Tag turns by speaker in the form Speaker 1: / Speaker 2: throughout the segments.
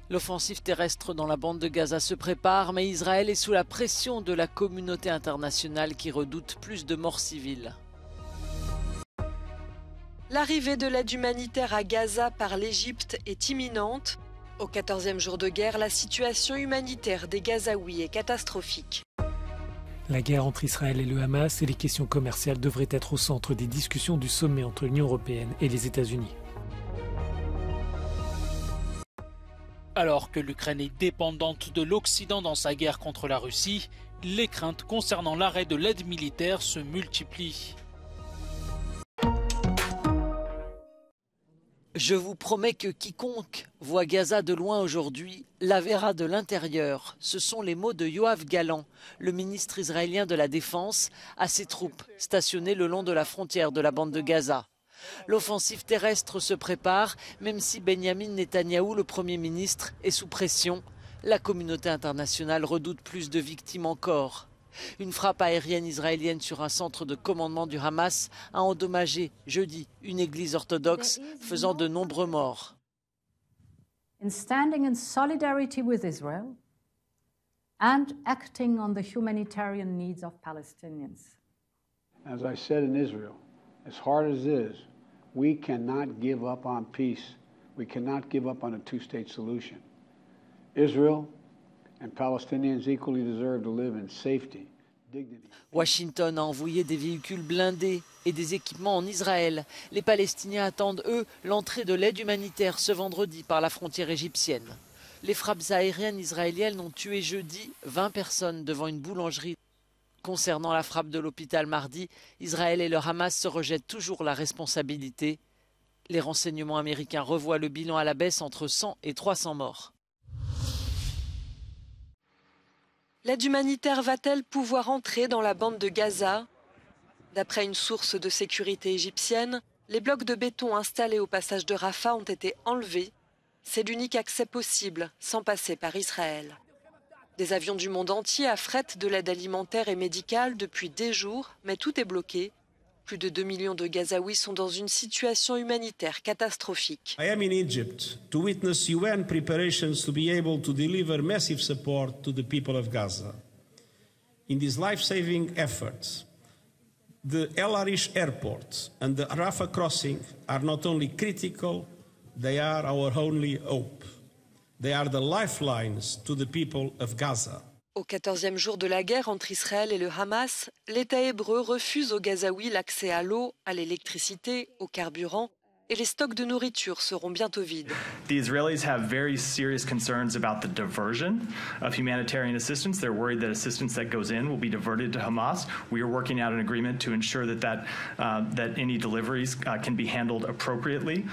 Speaker 1: L'offensive terrestre dans la bande de Gaza se prépare, mais Israël est sous la pression de la communauté internationale qui redoute plus de morts civiles.
Speaker 2: L'arrivée de l'aide humanitaire à Gaza par l'Égypte est imminente. Au 14e jour de guerre, la situation humanitaire des Gazaouis est catastrophique.
Speaker 3: La guerre entre Israël et le Hamas et les questions commerciales devraient être au centre des discussions du sommet entre l'Union européenne et les États-Unis.
Speaker 4: Alors que l'Ukraine est dépendante de l'Occident dans sa guerre contre la Russie, les craintes concernant l'arrêt de l'aide militaire se multiplient.
Speaker 1: Je vous promets que quiconque voit Gaza de loin aujourd'hui la verra de l'intérieur. Ce sont les mots de Yoav Gallant, le ministre israélien de la Défense, à ses troupes stationnées le long de la frontière de la bande de Gaza. L'offensive terrestre se prépare, même si Benyamin Netanyahou, le Premier ministre, est sous pression. La communauté internationale redoute plus de victimes encore. Une frappe aérienne israélienne sur un centre de commandement du Hamas a endommagé jeudi une église orthodoxe, faisant de nombreux morts.
Speaker 5: In standing in solidarity with Israel and acting on the humanitarian needs of Palestinians.
Speaker 6: As I said in Israel, as hard as it is, we cannot give up on peace. We cannot give up on a two-state solution. Israel and Palestinians equally deserve to live in safety, dignity.
Speaker 1: Washington a envoyé des véhicules blindés et des équipements en Israël. Les Palestiniens attendent, eux, l'entrée de l'aide humanitaire ce vendredi par la frontière égyptienne. Les frappes aériennes israéliennes ont tué jeudi 20 personnes devant une boulangerie. Concernant la frappe de l'hôpital mardi, Israël et le Hamas se rejettent toujours la responsabilité. Les renseignements américains revoient le bilan à la baisse entre 100 et 300 morts.
Speaker 2: L'aide humanitaire va-t-elle pouvoir entrer dans la bande de Gaza? D'après une source de sécurité égyptienne, les blocs de béton installés au passage de Rafah ont été enlevés. C'est l'unique accès possible, sans passer par Israël. Des avions du monde entier affrètent de l'aide alimentaire et médicale depuis des jours, mais tout est bloqué. Plus de 2 millions de Gazaouis sont dans une situation humanitaire catastrophique.
Speaker 7: I am in Egypt to witness UN preparations to be able to deliver massive support to the people of Gaza. In these life-saving efforts, the El Arish airport and the Rafah crossing are not only critical, they are our only hope. They are the lifelines to the people of Gaza.
Speaker 2: Au 14e jour de la guerre entre Israël et le Hamas, l'État hébreu refuse aux Gazaouis l'accès à l'eau, à l'électricité, au carburant, et les stocks de nourriture seront bientôt vides.
Speaker 8: The Israelis have very serious concerns about the diversion of humanitarian assistance. They're worried that assistance that goes in will be diverted to Hamas. We are working out an agreement to ensure that any deliveries can be handled appropriately.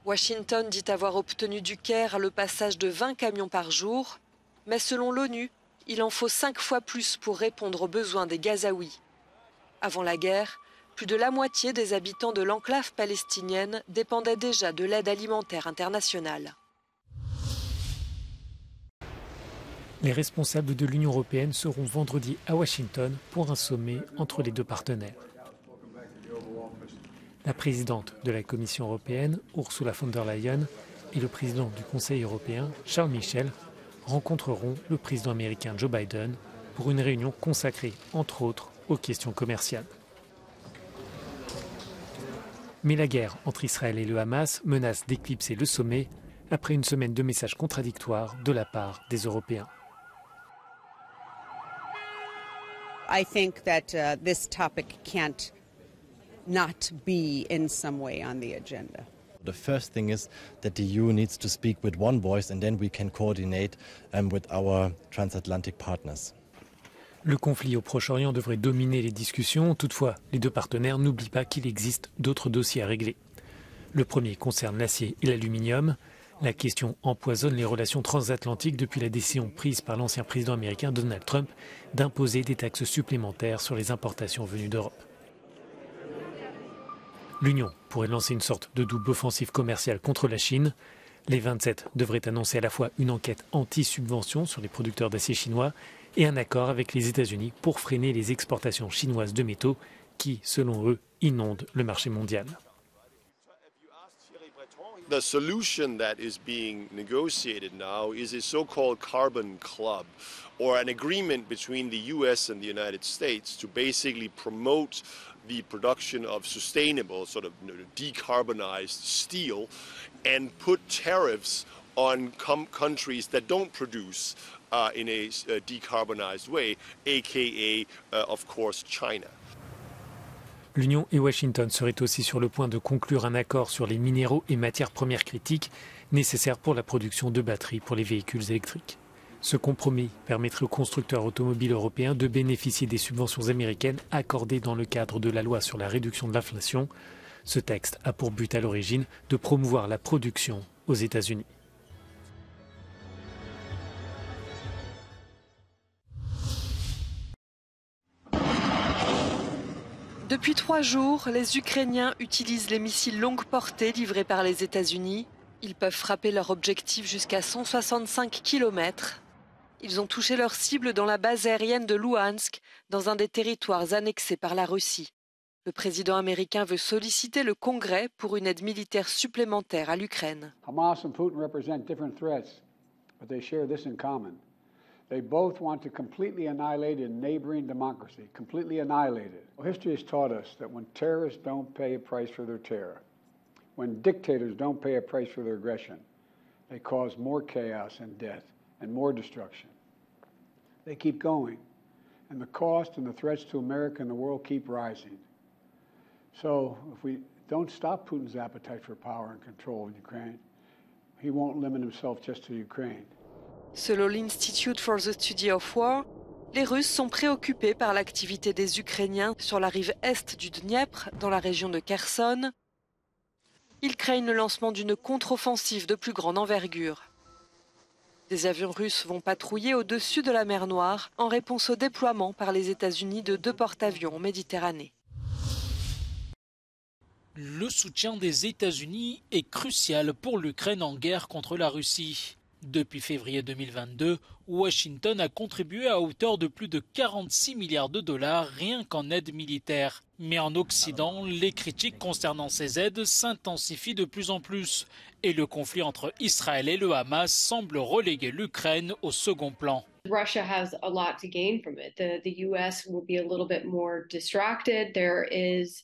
Speaker 2: Washington dit avoir obtenu du Caire le passage de 20 camions par jour, mais selon l'ONU, il en faut 5 fois plus pour répondre aux besoins des Gazaouis. Avant la guerre, plus de la moitié des habitants de l'enclave palestinienne dépendaient déjà de l'aide alimentaire internationale.
Speaker 3: Les responsables de l'Union européenne seront vendredi à Washington pour un sommet entre les deux partenaires. La présidente de la Commission européenne, Ursula von der Leyen, et le président du Conseil européen, Charles Michel, rencontreront le président américain Joe Biden pour une réunion consacrée, entre autres, aux questions commerciales. Mais la guerre entre Israël et le Hamas menace d'éclipser le sommet après une semaine de messages contradictoires de la part des Européens.
Speaker 9: I think that this topic can't not be in some way on the agenda.
Speaker 10: The first thing is that the EU needs to speak with one voice and then we can coordinate with our transatlantic partners.
Speaker 3: Le conflit au Proche-Orient devrait dominer les discussions. Toutefois, les deux partenaires n'oublient pas qu'il existe d'autres dossiers à régler. Le premier concerne l'acier et l'aluminium. La question empoisonne les relations transatlantiques depuis la décision prise par l'ancien président américain Donald Trump d'imposer des taxes supplémentaires sur les importations venues d'Europe. L'Union pourrait lancer une sorte de double offensive commerciale contre la Chine. Les 27 devraient annoncer à la fois une enquête anti-subvention sur les producteurs d'acier chinois et un accord avec les États-Unis pour freiner les exportations chinoises de métaux qui, selon eux, inondent le marché mondial.
Speaker 11: The solution that is being negotiated now is a so-called carbon club, or an agreement between the US and the United States to basically promote the production of sustainable, sort of decarbonized steel, and put tariffs on countries that don't produce in a decarbonized way, aka, of course, China.
Speaker 3: L'Union et Washington seraient aussi sur le point de conclure un accord sur les minéraux et matières premières critiques nécessaires pour la production de batteries pour les véhicules électriques. Ce compromis permettrait aux constructeurs automobiles européens de bénéficier des subventions américaines accordées dans le cadre de la loi sur la réduction de l'inflation. Ce texte a pour but à l'origine de promouvoir la production aux États-Unis.
Speaker 2: Depuis 3 jours, les Ukrainiens utilisent les missiles longue portée livrés par les États-Unis. Ils peuvent frapper leur objectif jusqu'à 165 km. Ils ont touché leur cible dans la base aérienne de Luhansk, dans un des territoires annexés par la Russie. Le président américain veut solliciter le Congrès pour une aide militaire supplémentaire à l'Ukraine.
Speaker 6: Hamas and Putin represent different threats, but they share this in common. They both want to completely annihilate a neighboring democracy, completely annihilate it. Well, history has taught us that when terrorists don't pay a price for their terror, when dictators don't pay a price for their aggression, they cause more chaos and death and more destruction. They keep going, and the cost and the threats to America and the world keep rising. So if we don't stop Putin's appetite for power and control in Ukraine, he won't limit himself just to Ukraine.
Speaker 2: Selon l'Institute for the Study of War, les Russes sont préoccupés par l'activité des Ukrainiens sur la rive est du Dniepr, dans la région de Kherson. Ils craignent le lancement d'une contre-offensive de plus grande envergure. Des avions russes vont patrouiller au-dessus de la mer Noire en réponse au déploiement par les États-Unis de 2 porte-avions en Méditerranée.
Speaker 4: Le soutien des États-Unis est crucial pour l'Ukraine en guerre contre la Russie. Depuis février 2022, Washington a contribué à hauteur de plus de 46 milliards de dollars rien qu'en aide militaire. Mais en Occident, les critiques concernant ces aides s'intensifient de plus en plus. Et le conflit entre Israël et le Hamas semble reléguer l'Ukraine au second plan.
Speaker 12: Russia has a lot to gain from it. The U.S. will be a little bit more distracted. There is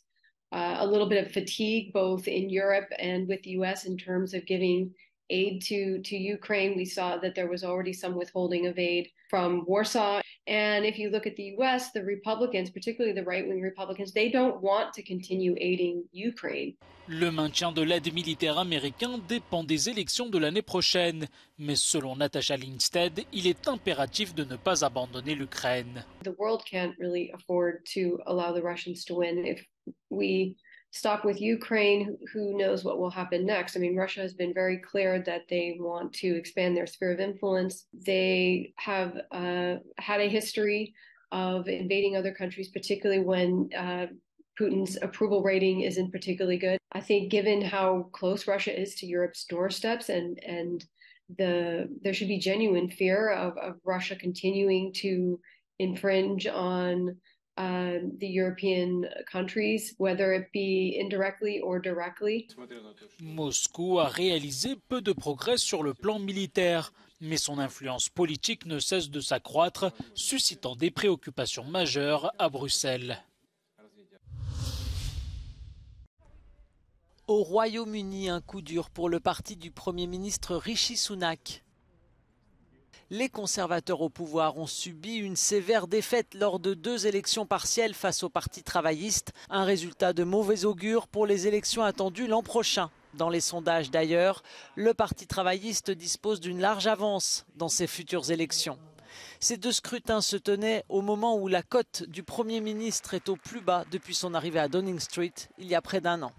Speaker 12: a little bit of fatigue both in Europe and with the U.S. in terms of giving aid to Ukraine. We saw that there was already some withholding of aid from Warsaw. And if you look at the US, the Republicans, particularly the right-wing Republicans, they don't want to continue aiding Ukraine.
Speaker 4: Le maintien de l'aide militaire américaine dépend des élections de l'année prochaine. Mais selon Natasha Lindstedt, il est impératif de ne pas abandonner l'Ukraine.
Speaker 12: The world can't really afford to allow the Russians to win. If we stop with Ukraine, who knows what will happen next? I mean, Russia has been very clear that they want to expand their sphere of influence. They have had a history of invading other countries, particularly when Putin's approval rating isn't particularly good. I think given how close Russia is to Europe's doorsteps and there should be genuine fear of Russia continuing to infringe on the European countries, whether it be indirectly or directly.
Speaker 4: Moscou a réalisé peu de progrès sur le plan militaire, mais son influence politique ne cesse de s'accroître, suscitant des préoccupations majeures à Bruxelles.
Speaker 1: Au Royaume-Uni, un coup dur pour le parti du Premier ministre Rishi Sunak. Les conservateurs au pouvoir ont subi une sévère défaite lors de 2 élections partielles face au Parti travailliste, un résultat de mauvais augure pour les élections attendues l'an prochain. Dans les sondages d'ailleurs, le Parti travailliste dispose d'une large avance dans ces futures élections. Ces 2 scrutins se tenaient au moment où la cote du Premier ministre est au plus bas depuis son arrivée à Downing Street il y a près d'1 an.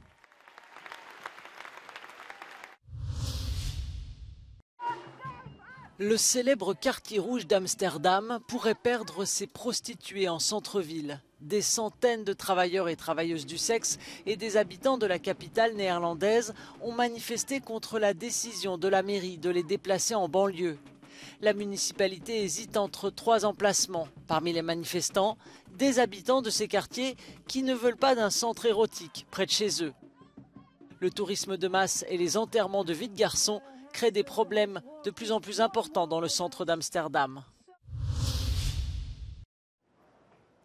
Speaker 1: Le célèbre quartier rouge d'Amsterdam pourrait perdre ses prostituées en centre-ville. Des centaines de travailleurs et travailleuses du sexe et des habitants de la capitale néerlandaise ont manifesté contre la décision de la mairie de les déplacer en banlieue. La municipalité hésite entre 3 emplacements. Parmi les manifestants, des habitants de ces quartiers qui ne veulent pas d'un centre érotique près de chez eux. Le tourisme de masse et les enterrements de vie de garçons créent des problèmes de plus en plus importants dans le centre d'Amsterdam.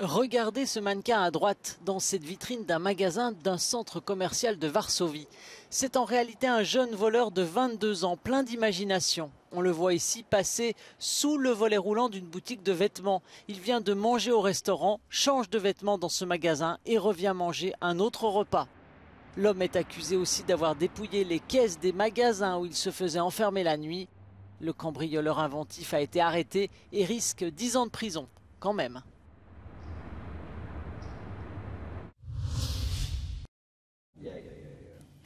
Speaker 1: Regardez ce mannequin à droite dans cette vitrine d'un magasin d'un centre commercial de Varsovie. C'est en réalité un jeune voleur de 22 ans, plein d'imagination. On le voit ici passer sous le volet roulant d'une boutique de vêtements. Il vient de manger au restaurant, change de vêtements dans ce magasin et revient manger un autre repas. L'homme est accusé aussi d'avoir dépouillé les caisses des magasins où il se faisait enfermer la nuit. Le cambrioleur inventif a été arrêté et risque 10 ans de prison, quand même.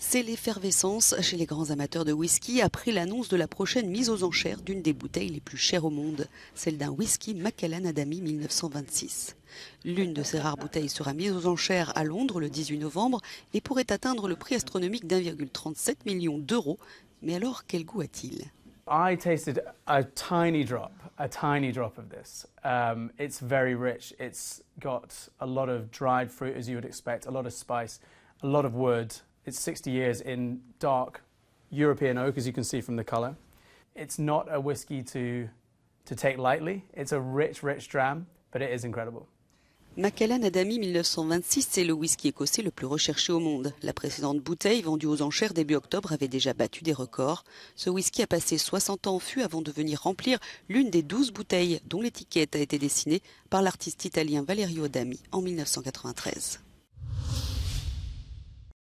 Speaker 13: C'est l'effervescence chez les grands amateurs de whisky après l'annonce de la prochaine mise aux enchères d'une des bouteilles les plus chères au monde, celle d'un whisky Macallan Adamy 1926. L'une de ces rares bouteilles sera mise aux enchères à Londres le 18 novembre et pourrait atteindre le prix astronomique d'1,37 million d'euros. Mais alors, quel goût a-t-il ?
Speaker 14: I tasted a tiny drop of this. It's very rich. It's got a lot of dried fruit, as you would expect, a lot of spice, a lot of wood. It's 60 years in dark European oak, as you can see from the colour. It's not a whiskey to take lightly. It's a rich, rich dram, but it is incredible.
Speaker 13: Macallan Adamy 1926, c'est le whisky écossais le plus recherché au monde. La précédente bouteille, vendue aux enchères début octobre, avait déjà battu des records. Ce whisky a passé 60 ans en fût avant de venir remplir l'une des 12 bouteilles dont l'étiquette a été dessinée par l'artiste italien Valerio Adamy en 1993.